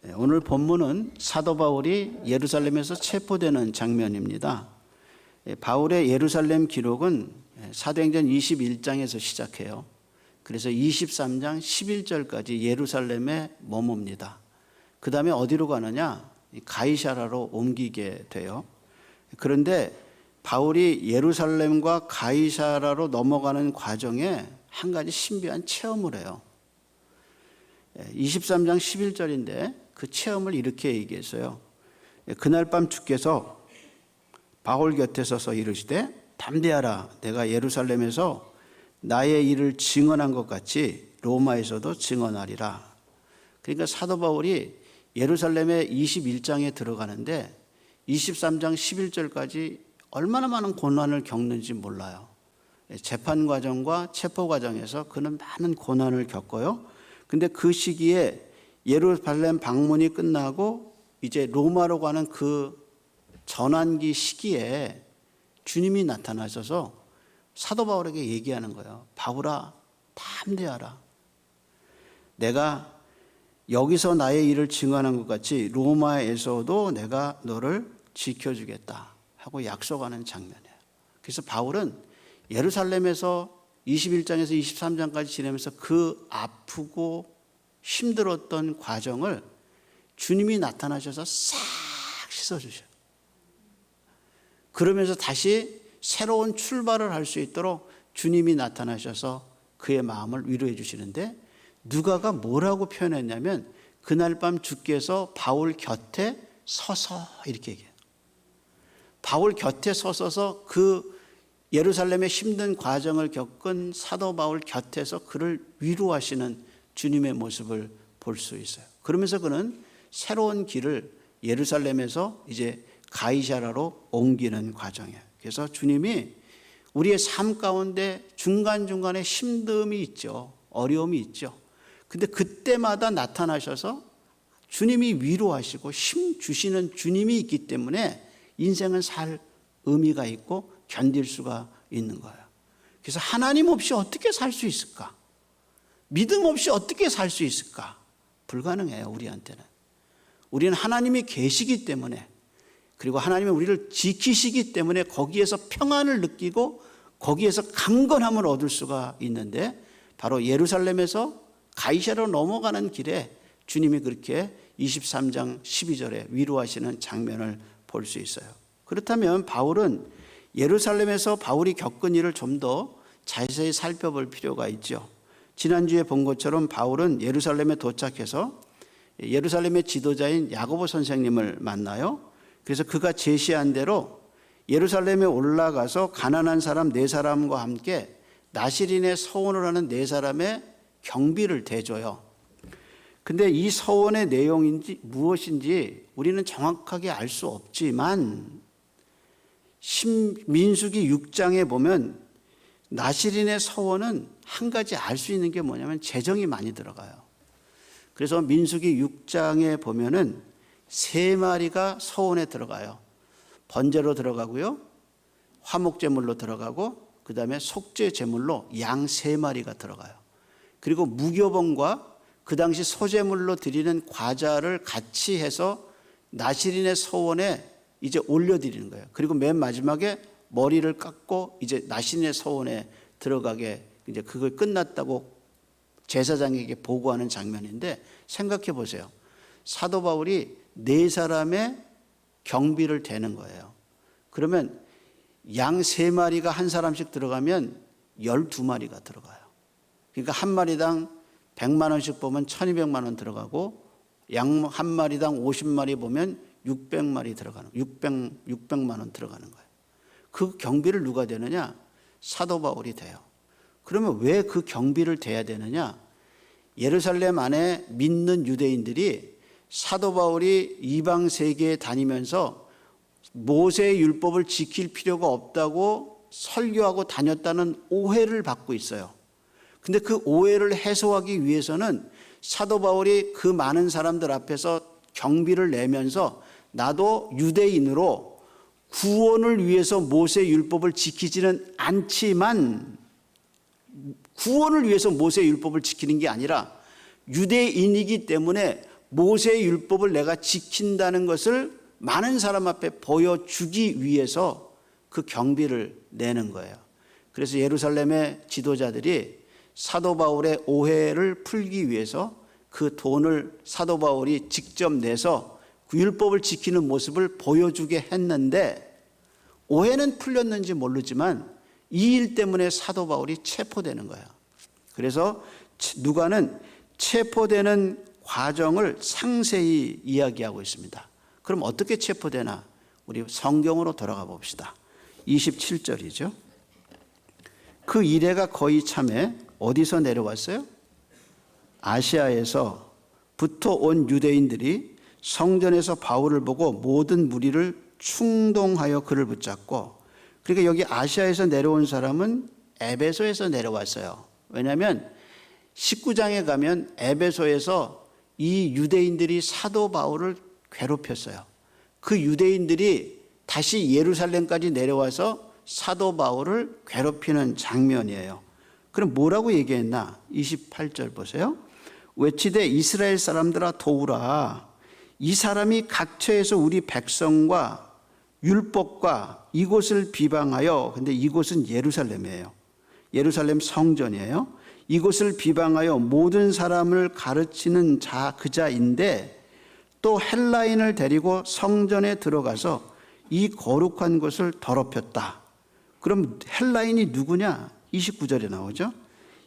오늘 본문은 사도 바울이 예루살렘에서 체포되는 장면입니다. 바울의 예루살렘 기록은 사도행전 21장에서 시작해요. 그래서 23장 11절까지 예루살렘에 머뭅니다. 그 다음에 어디로 가느냐? 가이사라로 옮기게 돼요. 그런데 바울이 예루살렘과 가이사라로 넘어가는 과정에 한 가지 신비한 체험을 해요. 23장 11절인데 그 체험을 이렇게 얘기했어요. 그날 밤 주께서 바울 곁에 서서 이르시되 담대하라, 내가 예루살렘에서 나의 일을 증언한 것 같이 로마에서도 증언하리라. 그러니까 사도 바울이 예루살렘에 21장에 들어가는데 23장 11절까지 얼마나 많은 고난을 겪는지 몰라요. 재판 과정과 체포 과정에서 그는 많은 고난을 겪어요. 근데 그 시기에 예루살렘 방문이 끝나고 이제 로마로 가는 그 전환기 시기에 주님이 나타나셔서 사도 바울에게 얘기하는 거예요. 바울아, 담대하라. 내가 여기서 나의 일을 증언한 것 같이 로마에서도 내가 너를 지켜주겠다 하고 약속하는 장면이에요. 그래서 바울은 예루살렘에서 21장에서 23장까지 지내면서 그 아프고 힘들었던 과정을 주님이 나타나셔서 싹 씻어주셔요. 그러면서 다시 새로운 출발을 할 수 있도록 주님이 나타나셔서 그의 마음을 위로해 주시는데, 누가가 뭐라고 표현했냐면 그날 밤 주께서 바울 곁에 서서 이렇게 얘기해요. 바울 곁에 서서서 그 예루살렘의 힘든 과정을 겪은 사도 바울 곁에서 그를 위로하시는 주님의 모습을 볼 수 있어요. 그러면서 그는 새로운 길을 예루살렘에서 이제 가이사라로 옮기는 과정이에요. 그래서 주님이 우리의 삶 가운데 중간중간에 힘듦이 있죠. 어려움이 있죠. 근데 그때마다 나타나셔서 주님이 위로하시고 힘 주시는 주님이 있기 때문에 인생은 살 의미가 있고 견딜 수가 있는 거예요. 그래서 하나님 없이 어떻게 살 수 있을까? 믿음 없이 어떻게 살 수 있을까? 불가능해요, 우리한테는. 우리는 하나님이 계시기 때문에, 그리고 하나님이 우리를 지키시기 때문에 거기에서 평안을 느끼고 거기에서 강건함을 얻을 수가 있는데, 바로 예루살렘에서 가이사라로 넘어가는 길에 주님이 그렇게 23장 12절에 위로하시는 장면을 볼 수 있어요. 그렇다면 바울은 예루살렘에서 바울이 겪은 일을 좀 더 자세히 살펴볼 필요가 있죠. 지난주에 본 것처럼 바울은 예루살렘에 도착해서 예루살렘의 지도자인 야고보 선생님을 만나요. 그래서 그가 제시한 대로 예루살렘에 올라가서 가난한 사람 4사람과 함께 나시린의 서원을 하는 4사람의 경비를 대줘요. 근데 이 서원의 내용인지 무엇인지 우리는 정확하게 알 수 없지만 민수기 6장에 보면 나시린의 서원은 한 가지 알 수 있는 게 뭐냐면 재정이 많이 들어가요. 그래서 민수기 6장에 보면은 3마리가 서원에 들어가요. 번제로 들어가고요, 화목제물로 들어가고, 그 다음에 속죄제물로 양 3마리가 들어가요. 그리고 무교봉과 그 당시 소제물로 드리는 과자를 같이 해서 나시린의 서원에 이제 올려드리는 거예요. 그리고 맨 마지막에 머리를 깎고 이제 나시린의 서원에 들어가게, 이제 그걸 끝났다고 제사장에게 보고하는 장면인데, 생각해 보세요. 사도 바울이 4사람의 경비를 대는 거예요. 그러면 양 3마리가 한 사람씩 들어가면 12마리가 들어가요. 그러니까 한 마리당 100만 원씩 보면 1200만 원 들어가고, 양 한 마리당 50마리 보면 600마리 들어가는, 600만 원 들어가는 거예요. 그 경비를 누가 대느냐? 사도 바울이 돼요. 그러면 왜 그 경비를 대야 되느냐? 예루살렘 안에 믿는 유대인들이 사도 바울이 이방 세계에 다니면서 모세의 율법을 지킬 필요가 없다고 설교하고 다녔다는 오해를 받고 있어요. 근데 그 오해를 해소하기 위해서는 사도 바울이 그 많은 사람들 앞에서 경비를 내면서 나도 유대인으로 구원을 위해서 모세의 율법을 지키지는 않지만, 구원을 위해서 모세의 율법을 지키는 게 아니라 유대인이기 때문에 모세의 율법을 내가 지킨다는 것을 많은 사람 앞에 보여주기 위해서 그 경비를 내는 거예요. 그래서 예루살렘의 지도자들이 사도 바울의 오해를 풀기 위해서 그 돈을 사도 바울이 직접 내서 그 율법을 지키는 모습을 보여주게 했는데, 오해는 풀렸는지 모르지만 이 일 때문에 사도 바울이 체포되는 거예요. 그래서 누가는 체포되는 과정을 상세히 이야기하고 있습니다. 그럼 어떻게 체포되나? 우리 성경으로 돌아가 봅시다. 27절이죠. 그 이레가 거의 참에 어디서 내려왔어요? 아시아에서부터 온 유대인들이 성전에서 바울을 보고 모든 무리를 충동하여 그를 붙잡고, 그러니까 여기 아시아에서 내려온 사람은 에베소에서 내려왔어요. 왜냐하면 19장에 가면 에베소에서 이 유대인들이 사도 바울을 괴롭혔어요. 그 유대인들이 다시 예루살렘까지 내려와서 사도 바울을 괴롭히는 장면이에요. 그럼 뭐라고 얘기했나? 28절 보세요. 외치되 이스라엘 사람들아 도우라. 이 사람이 각처에서 우리 백성과 율법과 이곳을 비방하여, 근데 이곳은 예루살렘이에요. 예루살렘 성전이에요. 이곳을 비방하여 모든 사람을 가르치는 그자인데 또 헬라인을 데리고 성전에 들어가서 이 거룩한 곳을 더럽혔다. 그럼 헬라인이 누구냐? 29절에 나오죠.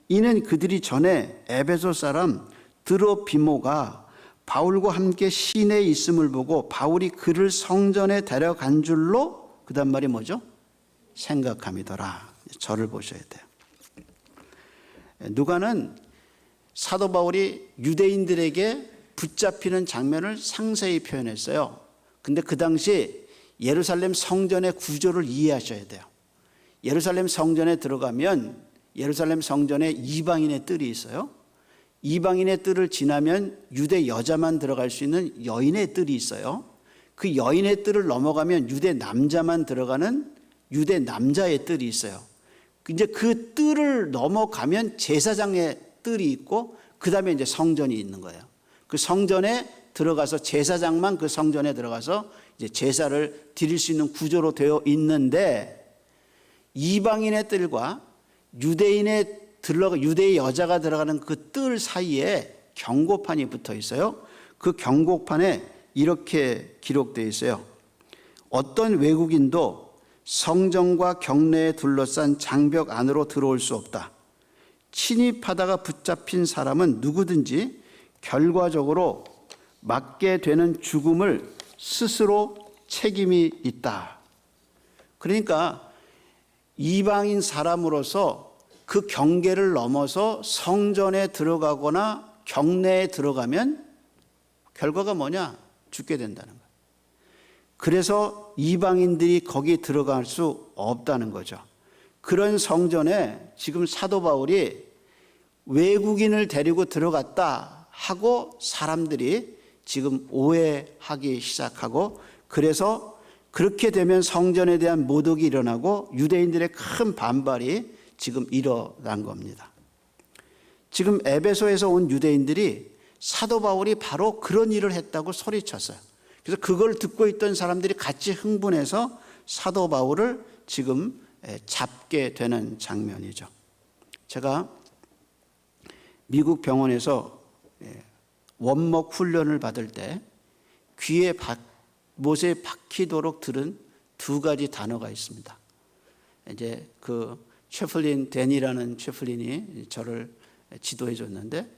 이는 그들이 전에 에베소 사람 드로비모가 바울과 함께 시내에 있음을 보고 바울이 그를 성전에 데려간 줄로, 그 다음 말이 뭐죠? 생각함이더라. 절을 보셔야 돼요. 누가는 사도 바울이 유대인들에게 붙잡히는 장면을 상세히 표현했어요. 근데 그 당시 예루살렘 성전의 구조를 이해하셔야 돼요. 예루살렘 성전에 들어가면 예루살렘 성전에 이방인의 뜰이 있어요. 이방인의 뜰을 지나면 유대 여자만 들어갈 수 있는 여인의 뜰이 있어요. 그 여인의 뜰을 넘어가면 유대 남자만 들어가는 유대 남자의 뜰이 있어요. 이제 그 뜰을 넘어가면 제사장의 뜰이 있고, 그 다음에 이제 성전이 있는 거예요. 그 성전에 들어가서 제사장만 그 성전에 들어가서 이제 제사를 드릴 수 있는 구조로 되어 있는데, 이방인의 뜰과 유대의 여자가 들어가는 그 뜰 사이에 경고판이 붙어 있어요. 그 경고판에 이렇게 기록되어 있어요. 어떤 외국인도 성전과 경내에 둘러싼 장벽 안으로 들어올 수 없다. 침입하다가 붙잡힌 사람은 누구든지 결과적으로 맞게 되는 죽음을 스스로 책임이 있다. 그러니까 이방인 사람으로서 그 경계를 넘어서 성전에 들어가거나 경내에 들어가면 결과가 뭐냐? 죽게 된다는 거예요. 그래서 이방인들이 거기 들어갈 수 없다는 거죠. 그런 성전에 지금 사도 바울이 외국인을 데리고 들어갔다 하고 사람들이 지금 오해하기 시작하고, 그래서 그렇게 되면 성전에 대한 모독이 일어나고 유대인들의 큰 반발이 지금 일어난 겁니다. 지금 에베소에서 온 유대인들이 사도 바울이 바로 그런 일을 했다고 소리쳤어요. 그래서 그걸 듣고 있던 사람들이 같이 흥분해서 사도 바울을 지금 잡게 되는 장면이죠. 제가 미국 병원에서 원목 훈련을 받을 때 귀에 못에 박히도록 들은 두 가지 단어가 있습니다. 이제 그 채플린 댄이라는 채플린이 저를 지도해 줬는데,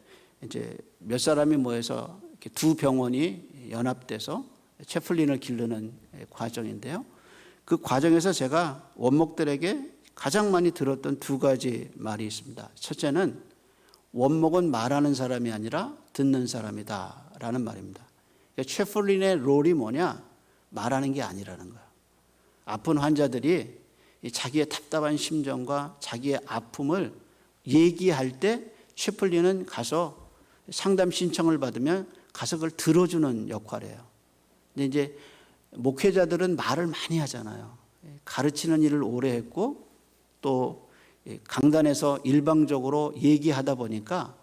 이제 몇 사람이 모여서 이렇게 두 병원이 연합돼서 채플린을 기르는 과정인데요. 그 과정에서 제가 원목들에게 가장 많이 들었던 두 가지 말이 있습니다. 첫째는 원목은 말하는 사람이 아니라 듣는 사람이다 라는 말입니다. 채플린의 롤이 뭐냐? 말하는 게 아니라는 거예요. 아픈 환자들이 자기의 답답한 심정과 자기의 아픔을 얘기할 때 채플린은 가서 상담 신청을 받으면 가서 그걸 들어주는 역할이에요. 근데 이제 목회자들은 말을 많이 하잖아요. 가르치는 일을 오래 했고 또 강단에서 일방적으로 얘기하다 보니까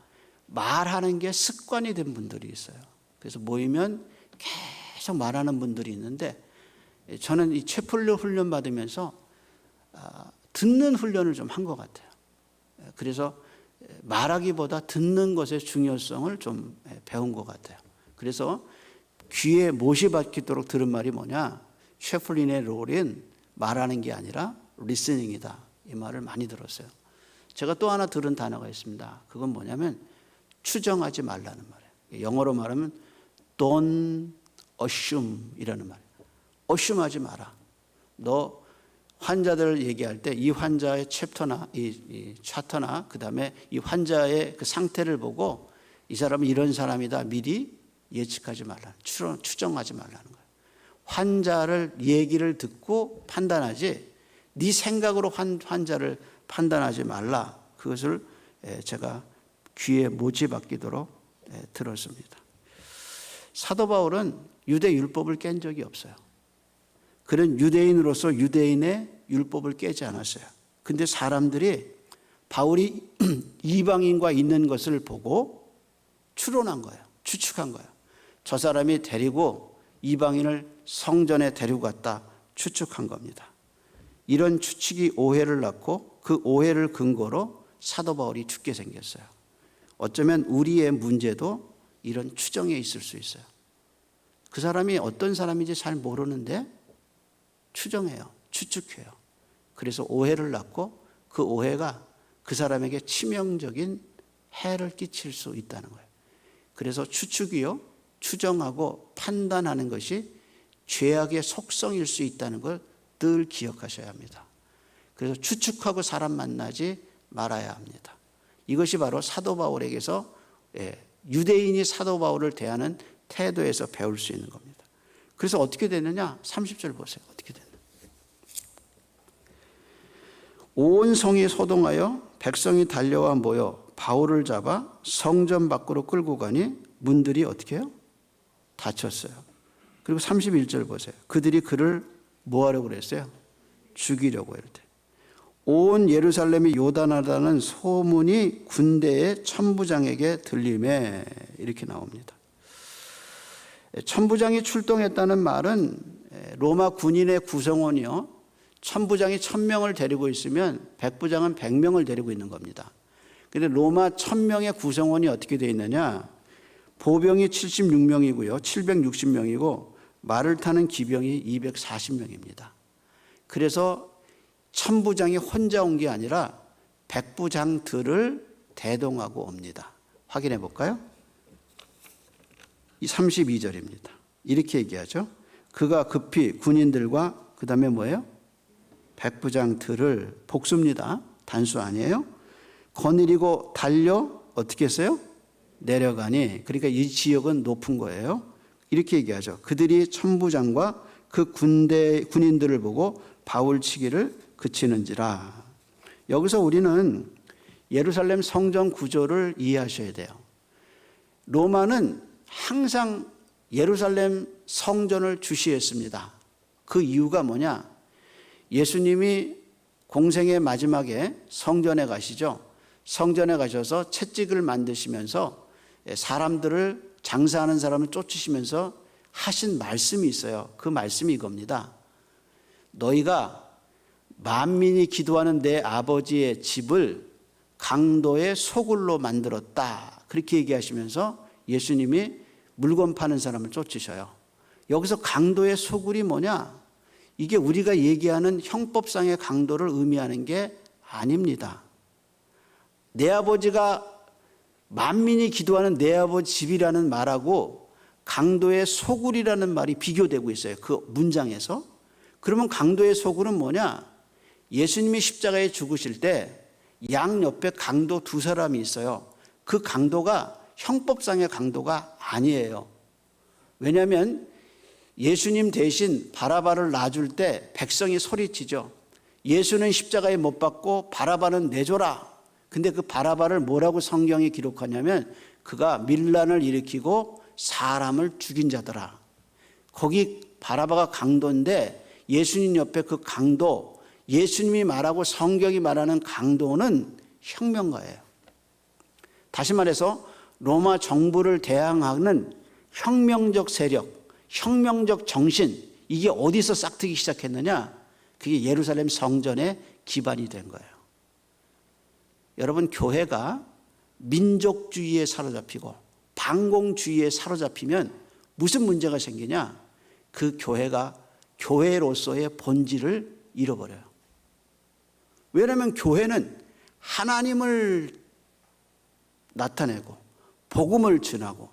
말하는 게 습관이 된 분들이 있어요. 그래서 모이면 계속 말하는 분들이 있는데 저는 이 채플러 훈련 받으면서 듣는 훈련을 좀 한 것 같아요. 그래서 말하기보다 듣는 것의 중요성을 좀 배운 것 같아요. 그래서 귀에 못이 박히도록 들은 말이 뭐냐? 채플린의 롤은 말하는 게 아니라 리스닝이다. 이 말을 많이 들었어요. 제가 또 하나 들은 단어가 있습니다. 그건 뭐냐면 추정하지 말라는 말이에요. 영어로 말하면 don't assume 이라는 말이에요. assume하지 마라. 너 환자들 얘기할 때 이 환자의 챕터나 이 차터나 그다음에 이 환자의 그 상태를 보고 이 사람은 이런 사람이다 미리 예측하지 말라. 추정하지 말라는 거예요. 환자를 얘기를 듣고 판단하지 네 생각으로 환자를 판단하지 말라. 그것을 제가 귀에 못이 박히도록 들었습니다. 사도 바울은 유대 율법을 깬 적이 없어요. 그는 유대인으로서 유대인의 율법을 깨지 않았어요. 근데 사람들이 바울이 이방인과 있는 것을 보고 추론한 거예요. 추측한 거예요. 저 사람이 데리고 이방인을 성전에 데리고 갔다 추측한 겁니다. 이런 추측이 오해를 낳고 그 오해를 근거로 사도 바울이 죽게 생겼어요. 어쩌면 우리의 문제도 이런 추정에 있을 수 있어요. 그 사람이 어떤 사람인지 잘 모르는데 추정해요. 추측해요. 그래서 오해를 낳고 그 오해가 그 사람에게 치명적인 해를 끼칠 수 있다는 거예요. 그래서 추측이요, 추정하고 판단하는 것이 죄악의 속성일 수 있다는 걸 늘 기억하셔야 합니다. 그래서 추측하고 사람 만나지 말아야 합니다. 이것이 바로 사도 바울에게서 유대인이 사도 바울을 대하는 태도에서 배울 수 있는 겁니다. 그래서 어떻게 되느냐? 30절 보세요. 어떻게 되느냐? 온 성이 소동하여 백성이 달려와 모여 바울을 잡아 성전 밖으로 끌고 가니 문들이 어떻게 해요? 닫혔어요. 그리고 31절 보세요. 그들이 그를 뭐 하려고 그랬어요? 죽이려고 이럴 때. 온 예루살렘이 요단하다는 소문이 군대의 천부장에게 들림에 이렇게 나옵니다. 천부장이 출동했다는 말은 로마 군인의 구성원이요. 천부장이 1000명을 데리고 있으면 백부장은 100명을 데리고 있는 겁니다. 그런데 로마 1000명의 구성원이 어떻게 되어 있느냐? 보병이 76명이고요. 760명이고 말을 타는 기병이 240명입니다. 그래서 천부장이 혼자 온 게 아니라 백부장들을 대동하고 옵니다. 확인해 볼까요? 32절입니다. 이렇게 얘기하죠. 그가 급히 군인들과 그 다음에 뭐예요? 백부장들을 복수입니다. 단수 아니에요? 거느리고 달려 어떻게 했어요? 내려가니. 그러니까 이 지역은 높은 거예요. 이렇게 얘기하죠. 그들이 천부장과 그 군인들을 보고 바울 치기를 그치는지라. 여기서 우리는 예루살렘 성전 구조를 이해하셔야 돼요. 로마는 항상 예루살렘 성전을 주시했습니다. 그 이유가 뭐냐? 예수님이 공생의 마지막에 성전에 가시죠. 성전에 가셔서 채찍을 만드시면서 사람들을 장사하는 사람을 쫓으시면서 하신 말씀이 있어요. 그 말씀이 이겁니다. 너희가 만민이 기도하는 내 아버지의 집을 강도의 소굴로 만들었다. 그렇게 얘기하시면서 예수님이 물건 파는 사람을 쫓으셔요. 여기서 강도의 소굴이 뭐냐? 이게 우리가 얘기하는 형법상의 강도를 의미하는 게 아닙니다. 내 아버지가 만민이 기도하는 내 아버지 집이라는 말하고 강도의 소굴이라는 말이 비교되고 있어요. 그 문장에서. 그러면 강도의 소굴은 뭐냐? 예수님이 십자가에 죽으실 때 양옆에 강도 2사람이 있어요. 그 강도가 형법상의 강도가 아니에요. 왜냐하면 예수님 대신 바라바를 놔줄 때 백성이 소리치죠. 예수는 십자가에 못 박고 바라바는 내줘라. 근데 그 바라바를 뭐라고 성경이 기록하냐면 그가 밀란을 일으키고 사람을 죽인 자더라. 거기 바라바가 강도인데 예수님 옆에 그 강도, 예수님이 말하고 성경이 말하는 강도는 혁명가예요. 다시 말해서 로마 정부를 대항하는 혁명적 세력, 혁명적 정신, 이게 어디서 싹트기 시작했느냐? 그게 예루살렘 성전의 기반이 된 거예요. 여러분, 교회가 민족주의에 사로잡히고 반공주의에 사로잡히면 무슨 문제가 생기냐? 그 교회가 교회로서의 본질을 잃어버려요. 왜냐하면 교회는 하나님을 나타내고 복음을 전하고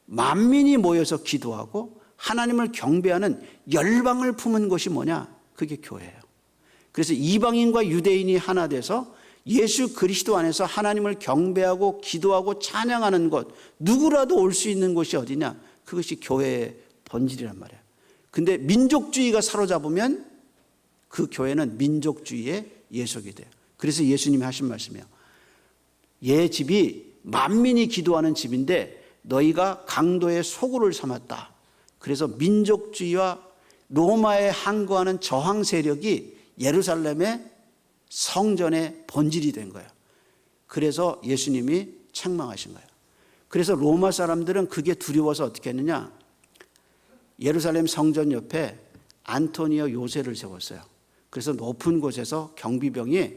만민이 모여서 기도하고 하나님을 경배하는 열방을 품은 것이 뭐냐? 그게 교회예요. 그래서 이방인과 유대인이 하나 돼서 예수 그리스도 안에서 하나님을 경배하고 기도하고 찬양하는 것, 누구라도 올 수 있는 곳이 어디냐? 그것이 교회의 본질이란 말이에요. 근데 민족주의가 사로잡으면 그 교회는 민족주의의 예속이 돼요. 그래서 예수님이 하신 말씀이에요. 얘 집이 만민이 기도하는 집인데 너희가 강도의 소굴을 삼았다. 그래서 민족주의와 로마에 항거하는 저항 세력이 예루살렘의 성전의 본질이 된 거예요. 그래서 예수님이 책망하신 거예요. 그래서 로마 사람들은 그게 두려워서 어떻게 했느냐? 예루살렘 성전 옆에 안토니오 요새를 세웠어요. 그래서 높은 곳에서 경비병이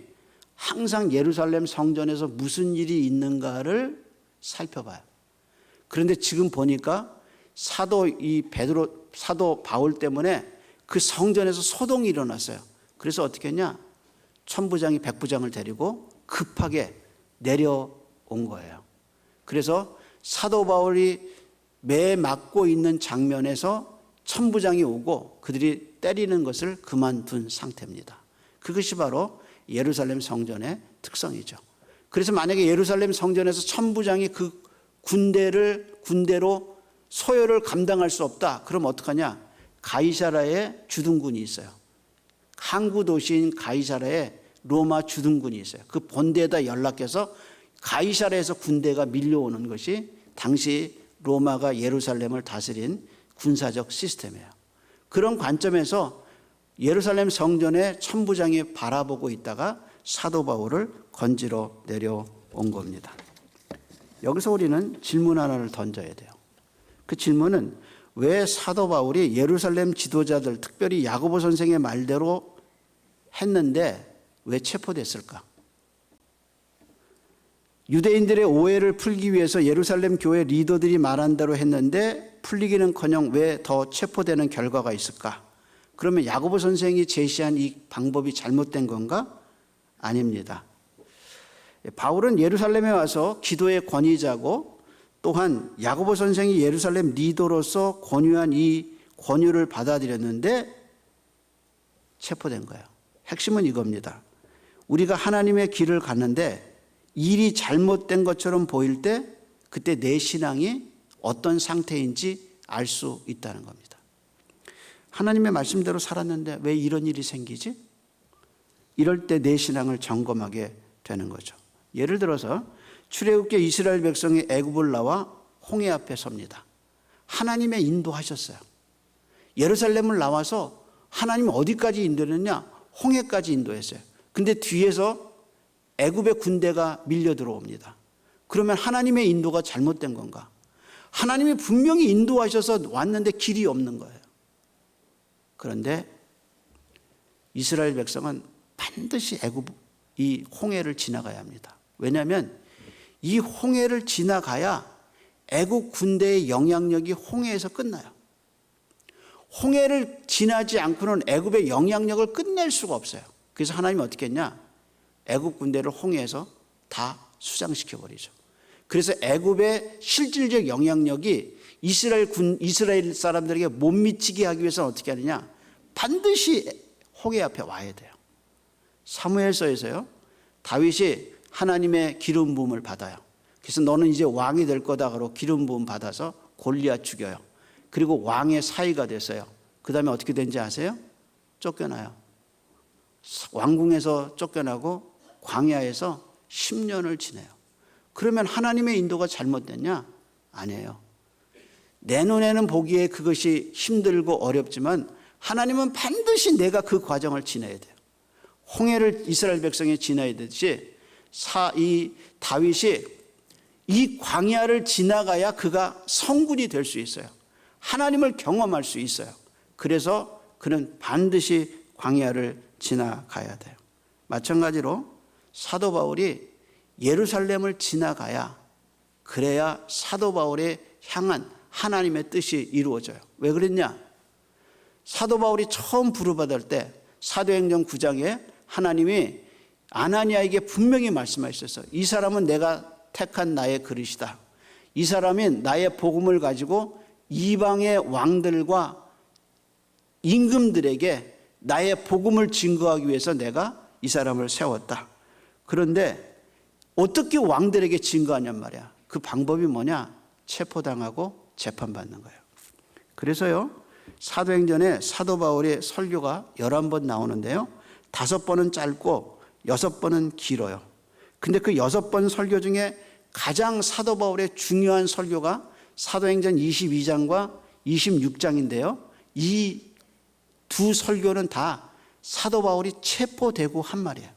항상 예루살렘 성전에서 무슨 일이 있는가를 살펴봐요. 그런데 지금 보니까 사도 바울 때문에 그 성전에서 소동이 일어났어요. 그래서 어떻게 했냐? 천부장이 백부장을 데리고 급하게 내려온 거예요. 그래서 사도 바울이 매 맞고 있는 장면에서 천부장이 오고 그들이 때리는 것을 그만둔 상태입니다. 그것이 바로 예루살렘 성전의 특성이죠. 그래서 만약에 예루살렘 성전에서 천부장이 그 군대로 소요를 감당할 수 없다. 그럼 어떡하냐? 가이사라에 주둔군이 있어요. 항구 도시인 가이사라에 로마 주둔군이 있어요. 그 본대에다 연락해서 가이사라에서 군대가 밀려오는 것이 당시 로마가 예루살렘을 다스린 군사적 시스템이에요. 그런 관점에서 예루살렘 성전에 천부장이 바라보고 있다가 사도 바울을 건지러 내려온 겁니다. 여기서 우리는 질문 하나를 던져야 돼요. 그 질문은 왜 사도 바울이 예루살렘 지도자들, 특별히 야고보 선생의 말대로 했는데 왜 체포됐을까? 유대인들의 오해를 풀기 위해서 예루살렘 교회 리더들이 말한 대로 했는데 풀리기는커녕 왜 더 체포되는 결과가 있을까? 그러면 야고보 선생이 제시한 이 방법이 잘못된 건가? 아닙니다. 바울은 예루살렘에 와서 기도의 권위자고 또한 야고보 선생이 예루살렘 리더로서 권유한 이 권유를 받아들였는데 체포된 거예요. 핵심은 이겁니다. 우리가 하나님의 길을 갔는데 일이 잘못된 것처럼 보일 때 그때 내 신앙이 어떤 상태인지 알 수 있다는 겁니다. 하나님의 말씀대로 살았는데 왜 이런 일이 생기지? 이럴 때 내 신앙을 점검하게 되는 거죠. 예를 들어서 출애굽기 이스라엘 백성이 애굽을 나와 홍해 앞에 섭니다. 하나님의 인도하셨어요. 예루살렘을 나와서 하나님 어디까지 인도했느냐? 홍해까지 인도했어요. 근데 뒤에서 애굽의 군대가 밀려 들어옵니다. 그러면 하나님의 인도가 잘못된 건가? 하나님이 분명히 인도하셔서 왔는데 길이 없는 거예요. 그런데 이스라엘 백성은 반드시 이 홍해를 지나가야 합니다. 왜냐하면 이 홍해를 지나가야 애국 군대의 영향력이 홍해에서 끝나요. 홍해를 지나지 않고는 애굽의 영향력을 끝낼 수가 없어요. 그래서 하나님이 어떻게 했냐? 애굽 군대를 홍해에서 다 수장시켜버리죠. 그래서 애굽의 실질적 영향력이 이스라엘 사람들에게 못 미치게 하기 위해서는 어떻게 하느냐? 반드시 홍해 앞에 와야 돼요. 사무엘서에서요, 다윗이 하나님의 기름 부음을 받아요. 그래서 너는 이제 왕이 될 거다 그러고 기름 부음 받아서 골리앗 죽여요. 그리고 왕의 사위가 됐어요. 그 다음에 어떻게 된지 아세요? 쫓겨나요. 왕궁에서 쫓겨나고 광야에서 10년을 지내요. 그러면 하나님의 인도가 잘못됐냐? 아니에요. 내 눈에는 보기에 그것이 힘들고 어렵지만 하나님은 반드시 내가 그 과정을 지나야 돼요. 홍해를 이스라엘 백성이 지나야 되듯이 이 다윗이 이 광야를 지나가야 그가 성군이 될 수 있어요. 하나님을 경험할 수 있어요. 그래서 그는 반드시 광야를 지나가야 돼요. 마찬가지로 사도 바울이 예루살렘을 지나가야, 그래야 사도 바울의 향한 하나님의 뜻이 이루어져요. 왜 그랬냐? 사도 바울이 처음 부르받을 때 사도행전 9장에 하나님이 아나니아에게 분명히 말씀하셨어요. 이 사람은 내가 택한 나의 그릇이다. 이 사람은 나의 복음을 가지고 이방의 왕들과 임금들에게 나의 복음을 증거하기 위해서 내가 이 사람을 세웠다. 그런데 어떻게 왕들에게 증거하냔 말이야. 그 방법이 뭐냐? 체포당하고 재판받는 거예요. 그래서요, 사도행전에 사도 바울의 설교가 11번 나오는데요, 5번은 짧고 6번은 길어요. 근데 그 6번 설교 중에 가장 사도 바울의 중요한 설교가 사도행전 22장과 26장인데요. 이 두 설교는 다 사도 바울이 체포되고 한 말이에요.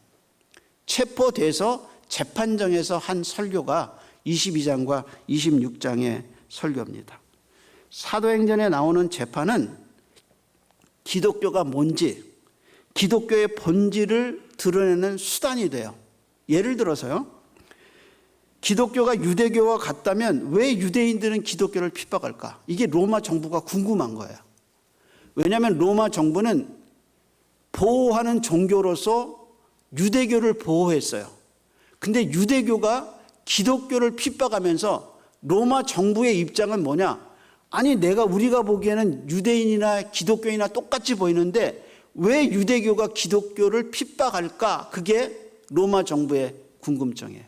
체포돼서 재판정에서 한 설교가 22장과 26장의 설교입니다. 사도행전에 나오는 재판은 기독교가 뭔지, 기독교의 본질을 드러내는 수단이 돼요. 예를 들어서요, 기독교가 유대교와 같다면 왜 유대인들은 기독교를 핍박할까? 이게 로마 정부가 궁금한 거예요. 왜냐하면 로마 정부는 보호하는 종교로서 유대교를 보호했어요. 근데 유대교가 기독교를 핍박하면서 로마 정부의 입장은 뭐냐? 아니, 우리가 보기에는 유대인이나 기독교인이나 똑같이 보이는데 왜 유대교가 기독교를 핍박할까? 그게 로마 정부의 궁금증이에요.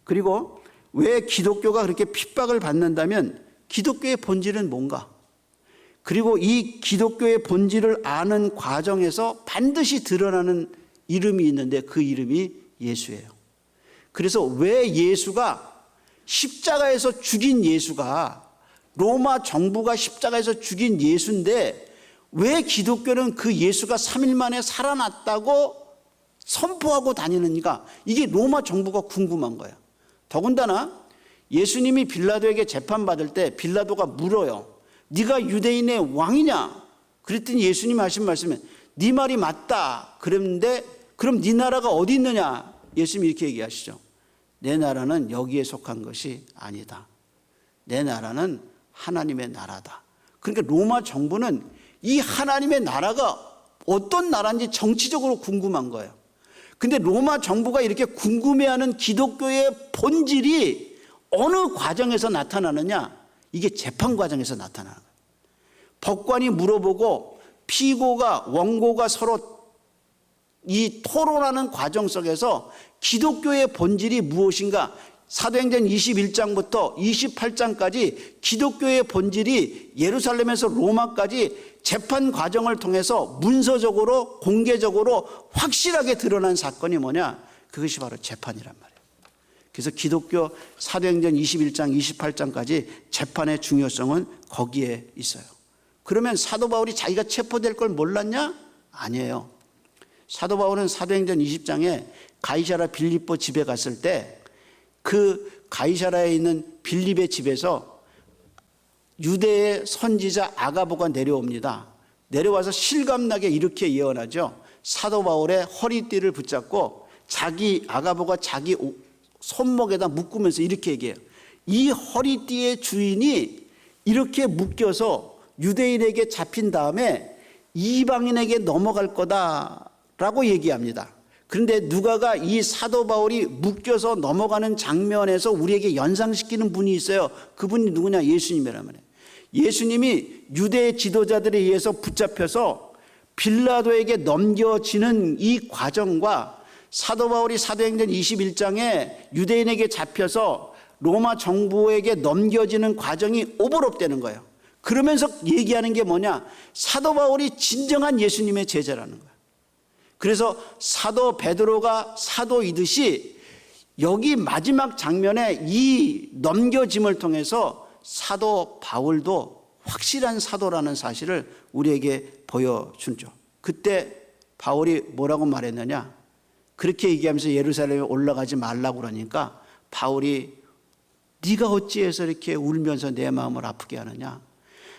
그리고 왜 기독교가 그렇게 핍박을 받는다면 기독교의 본질은 뭔가? 그리고 이 기독교의 본질을 아는 과정에서 반드시 드러나는 이름이 있는데 그 이름이 예수예요. 그래서 왜 예수가 십자가에서 죽인 예수가, 로마 정부가 십자가에서 죽인 예수인데 왜 기독교는 그 예수가 3일 만에 살아났다고 선포하고 다니는가? 이게 로마 정부가 궁금한 거예요. 더군다나 예수님이 빌라도에게 재판받을 때 빌라도가 물어요. 네가 유대인의 왕이냐? 그랬더니 예수님이 하신 말씀은 네 말이 맞다. 그랬는데 그럼 네 나라가 어디 있느냐? 예수님이 이렇게 얘기하시죠. 내 나라는 여기에 속한 것이 아니다. 내 나라는 하나님의 나라다. 그러니까 로마 정부는 이 하나님의 나라가 어떤 나라인지 정치적으로 궁금한 거예요. 근데 로마 정부가 이렇게 궁금해하는 기독교의 본질이 어느 과정에서 나타나느냐? 이게 재판 과정에서 나타나는 거예요. 법관이 물어보고 피고가, 원고가 서로 이 토론하는 과정 속에서 기독교의 본질이 무엇인가? 사도행전 21장부터 28장까지 기독교의 본질이 예루살렘에서 로마까지 재판 과정을 통해서 문서적으로 공개적으로 확실하게 드러난 사건이 뭐냐? 그것이 바로 재판이란 말이에요. 그래서 기독교 사도행전 21장 28장까지 재판의 중요성은 거기에 있어요. 그러면 사도 바울이 자기가 체포될 걸 몰랐냐? 아니에요. 사도 바울은 사도행전 20장에 가이사랴 빌립보 집에 갔을 때 그 가이사랴에 있는 빌립의 집에서 유대의 선지자 아가보가 내려옵니다. 내려와서 실감나게 이렇게 예언하죠. 사도 바울의 허리띠를 붙잡고 아가보가 자기 손목에다 묶으면서 이렇게 얘기해요. 이 허리띠의 주인이 이렇게 묶여서 유대인에게 잡힌 다음에 이방인에게 넘어갈 거다라고 얘기합니다. 그런데 누가가 이 사도 바울이 묶여서 넘어가는 장면에서 우리에게 연상시키는 분이 있어요. 그분이 누구냐? 예수님이란 말이에요. 예수님이 유대 지도자들에 의해서 붙잡혀서 빌라도에게 넘겨지는 이 과정과 사도 바울이 사도행전 21장에 유대인에게 잡혀서 로마 정부에게 넘겨지는 과정이 오버랩되는 거예요. 그러면서 얘기하는 게 뭐냐? 사도 바울이 진정한 예수님의 제자라는 거예요. 그래서 사도 베드로가 사도이듯이 여기 마지막 장면에 이 넘겨짐을 통해서 사도 바울도 확실한 사도라는 사실을 우리에게 보여주죠. 그때 바울이 뭐라고 말했느냐? 그렇게 얘기하면서 예루살렘에 올라가지 말라고 그러니까 바울이 네가 어찌해서 이렇게 울면서 내 마음을 아프게 하느냐?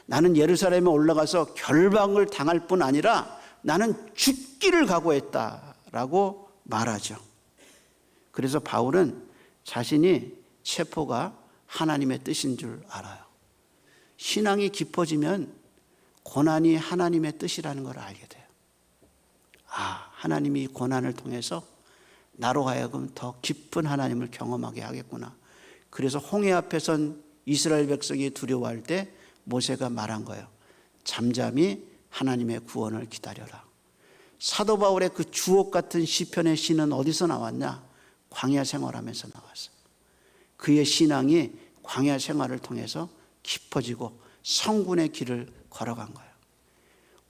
나는 예루살렘에 올라가서 결박을 당할 뿐 아니라 나는 죽기를 각오했다라고 말하죠. 그래서 바울은 자신이 체포가 하나님의 뜻인 줄 알아요. 신앙이 깊어지면 고난이 하나님의 뜻이라는 걸 알게 돼요. 하나님이 고난을 통해서 나로 하여금 더 깊은 하나님을 경험하게 하겠구나. 그래서 홍해 앞에 선 이스라엘 백성이 두려워할 때 모세가 말한 거예요. 잠잠히 하나님의 구원을 기다려라. 사도 바울의 그 주옥 같은 시편의 시는 어디서 나왔냐? 광야 생활하면서 나왔어요. 그의 신앙이 광야 생활을 통해서 깊어지고 성군의 길을 걸어간 거예요.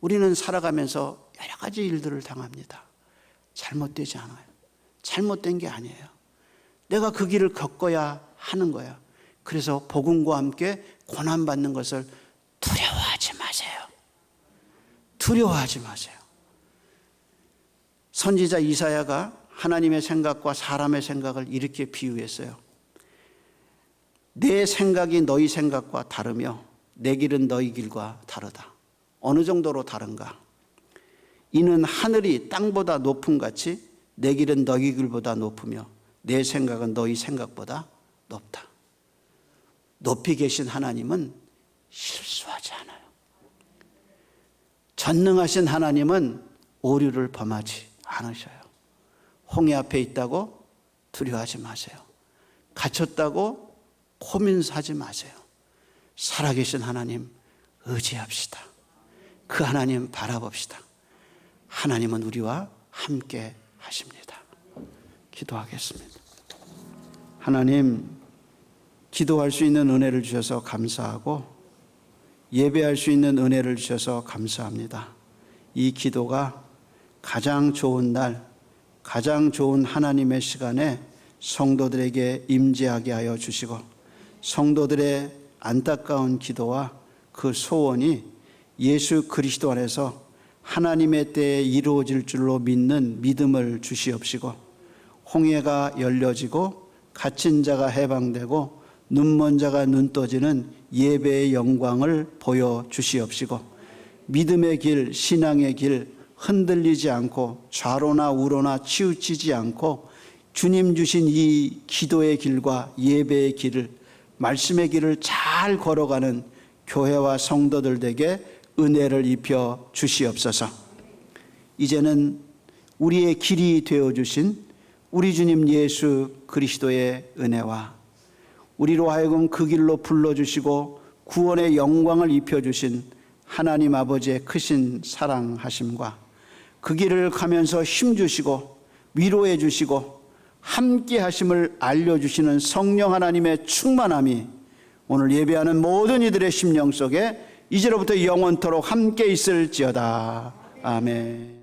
우리는 살아가면서 여러 가지 일들을 당합니다. 잘못되지 않아요. 잘못된 게 아니에요. 내가 그 길을 겪어야 하는 거예요. 그래서 복음과 함께 고난받는 것을 두려워하지 마세요. 두려워하지 마세요. 선지자 이사야가 하나님의 생각과 사람의 생각을 이렇게 비유했어요. 내 생각이 너희 생각과 다르며 내 길은 너희 길과 다르다. 어느 정도로 다른가? 이는 하늘이 땅보다 높음 같이 내 길은 너희 길보다 높으며 내 생각은 너희 생각보다 높다. 높이 계신 하나님은 실수하지 않아요. 전능하신 하나님은 오류를 범하지 않으셔요. 홍해 앞에 있다고 두려워하지 마세요. 갇혔다고 고민하지 마세요. 살아계신 하나님 의지합시다. 그 하나님 바라봅시다. 하나님은 우리와 함께 하십니다. 기도하겠습니다. 하나님, 기도할 수 있는 은혜를 주셔서 감사하고 예배할 수 있는 은혜를 주셔서 감사합니다. 이 기도가 가장 좋은 날, 가장 좋은 하나님의 시간에 성도들에게 임재하게 하여 주시고 성도들의 안타까운 기도와 그 소원이 예수 그리스도 안에서 하나님의 때에 이루어질 줄로 믿는 믿음을 주시옵시고 홍해가 열려지고 갇힌 자가 해방되고 눈먼 자가 눈 떠지는 예배의 영광을 보여주시옵시고 믿음의 길, 신앙의 길 흔들리지 않고 좌로나 우로나 치우치지 않고 주님 주신 이 기도의 길과 예배의 길을, 말씀의 길을 잘 걸어가는 교회와 성도들에게 은혜를 입혀 주시옵소서. 이제는 우리의 길이 되어주신 우리 주님 예수 그리스도의 은혜와 우리로 하여금 그 길로 불러주시고 구원의 영광을 입혀주신 하나님 아버지의 크신 사랑하심과 그 길을 가면서 힘주시고 위로해 주시고 함께 하심을 알려주시는 성령 하나님의 충만함이 오늘 예배하는 모든 이들의 심령 속에 이제로부터 영원토록 함께 있을지어다. 아멘.